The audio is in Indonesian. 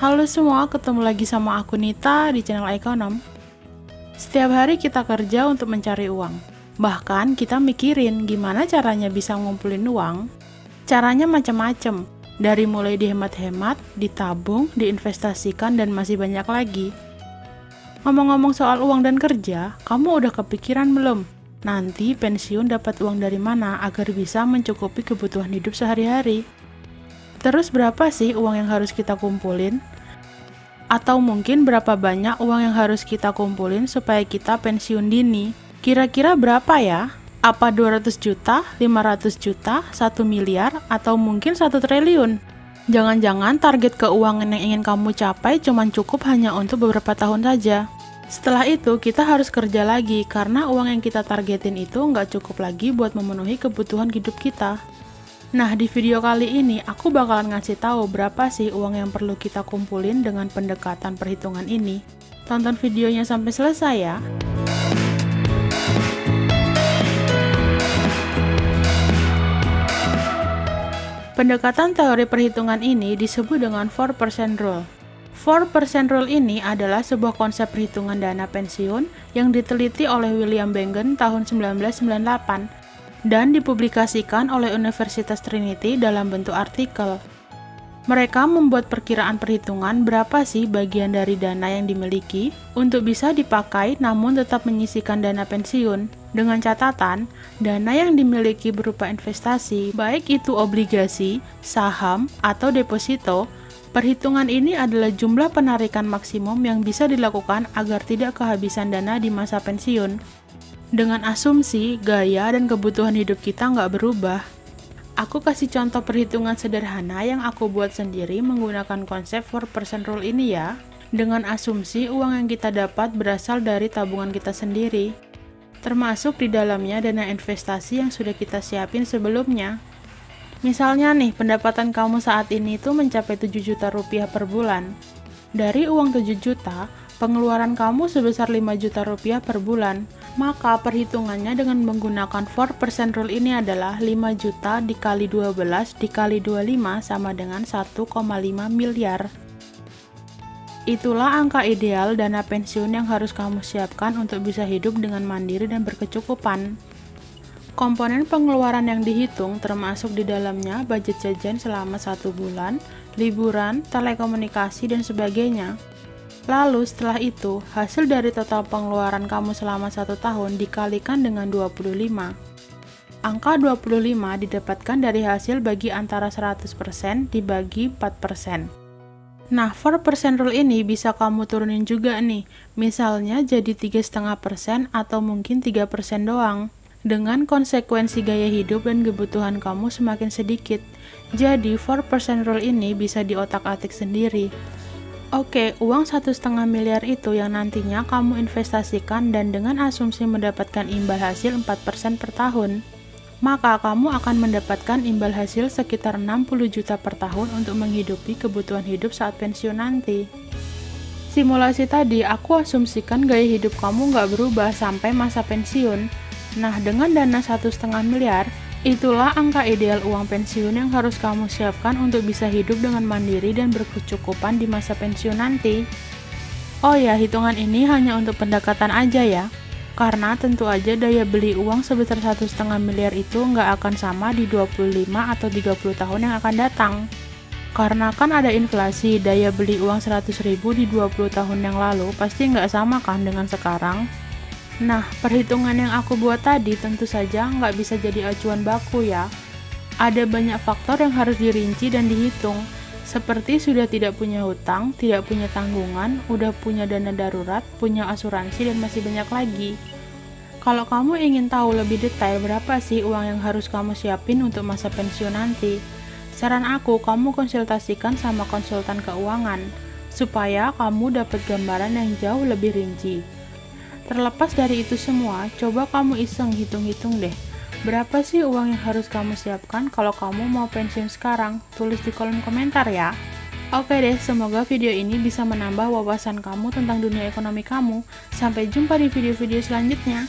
Halo semua, ketemu lagi sama aku Nita di channel Ekonom. Setiap hari kita kerja untuk mencari uang. Bahkan kita mikirin gimana caranya bisa ngumpulin uang. Caranya macam-macam, dari mulai dihemat-hemat, ditabung, diinvestasikan, dan masih banyak lagi. Ngomong-ngomong soal uang dan kerja, kamu udah kepikiran belum? Nanti pensiun dapat uang dari mana agar bisa mencukupi kebutuhan hidup sehari-hari? Terus berapa sih uang yang harus kita kumpulin? Atau mungkin berapa banyak uang yang harus kita kumpulin supaya kita pensiun dini? Kira-kira berapa ya? Apa 200 juta, 500 juta, 1 miliar, atau mungkin 1 triliun? Jangan-jangan target keuangan yang ingin kamu capai cuma cukup hanya untuk beberapa tahun saja. Setelah itu, kita harus kerja lagi karena uang yang kita targetin itu nggak cukup lagi buat memenuhi kebutuhan hidup kita. Nah, di video kali ini aku bakalan ngasih tahu berapa sih uang yang perlu kita kumpulin dengan pendekatan perhitungan ini. Tonton videonya sampai selesai ya. Pendekatan teori perhitungan ini disebut dengan 4% rule. 4% rule ini adalah sebuah konsep perhitungan dana pensiun yang diteliti oleh William Bengen tahun 1998. Dan dipublikasikan oleh Universitas Trinity dalam bentuk artikel. Mereka membuat perkiraan perhitungan berapa sih bagian dari dana yang dimiliki untuk bisa dipakai namun tetap menyisihkan dana pensiun. Dengan catatan, dana yang dimiliki berupa investasi, baik itu obligasi, saham, atau deposito, perhitungan ini adalah jumlah penarikan maksimum yang bisa dilakukan agar tidak kehabisan dana di masa pensiun. Dengan asumsi, gaya dan kebutuhan hidup kita nggak berubah. Aku kasih contoh perhitungan sederhana yang aku buat sendiri menggunakan konsep 4% rule ini ya. Dengan asumsi uang yang kita dapat berasal dari tabungan kita sendiri. Termasuk di dalamnya dana investasi yang sudah kita siapin sebelumnya. Misalnya nih, pendapatan kamu saat ini itu mencapai 7 juta rupiah per bulan. Dari uang 7 juta, pengeluaran kamu sebesar 5 juta rupiah per bulan. Maka perhitungannya dengan menggunakan 4% rule ini adalah 5 juta dikali 12 dikali 25 sama dengan 1,5 miliar. Itulah angka ideal dana pensiun yang harus kamu siapkan untuk bisa hidup dengan mandiri dan berkecukupan. Komponen pengeluaran yang dihitung termasuk di dalamnya budget jajan selama 1 bulan, liburan, telekomunikasi, dan sebagainya. Lalu setelah itu, hasil dari total pengeluaran kamu selama 1 tahun dikalikan dengan 25. Angka 25 didapatkan dari hasil bagi antara 100% dibagi 4%. Nah, 4% rule ini bisa kamu turunin juga nih, misalnya jadi 3,5% atau mungkin 3% doang. Dengan konsekuensi gaya hidup dan kebutuhan kamu semakin sedikit. Jadi, 4% rule ini bisa diotak-atik sendiri. Oke, uang 1,5 miliar itu yang nantinya kamu investasikan dan dengan asumsi mendapatkan imbal hasil 4% per tahun. Maka kamu akan mendapatkan imbal hasil sekitar 60 juta per tahun untuk menghidupi kebutuhan hidup saat pensiun nanti. Simulasi tadi, aku asumsikan gaya hidup kamu nggak berubah sampai masa pensiun. Nah, dengan dana 1,5 miliar, itulah angka ideal uang pensiun yang harus kamu siapkan untuk bisa hidup dengan mandiri dan berkecukupan di masa pensiun nanti. Oh ya, hitungan ini hanya untuk pendekatan aja ya. Karena tentu aja daya beli uang sebesar 1,5 miliar itu nggak akan sama di 25 atau 30 tahun yang akan datang. Karena kan ada inflasi, daya beli uang 100.000 di 20 tahun yang lalu pasti nggak sama kan dengan sekarang. Nah, perhitungan yang aku buat tadi tentu saja nggak bisa jadi acuan baku ya. Ada banyak faktor yang harus dirinci dan dihitung, seperti sudah tidak punya hutang, tidak punya tanggungan, udah punya dana darurat, punya asuransi, dan masih banyak lagi. Kalau kamu ingin tahu lebih detail berapa sih uang yang harus kamu siapin untuk masa pensiun nanti, saran aku kamu konsultasikan sama konsultan keuangan, supaya kamu dapat gambaran yang jauh lebih rinci. Terlepas dari itu semua, coba kamu iseng hitung-hitung deh. Berapa sih uang yang harus kamu siapkan kalau kamu mau pensiun sekarang? Tulis di kolom komentar ya. Oke deh, semoga video ini bisa menambah wawasan kamu tentang dunia ekonomi kamu. Sampai jumpa di video-video selanjutnya.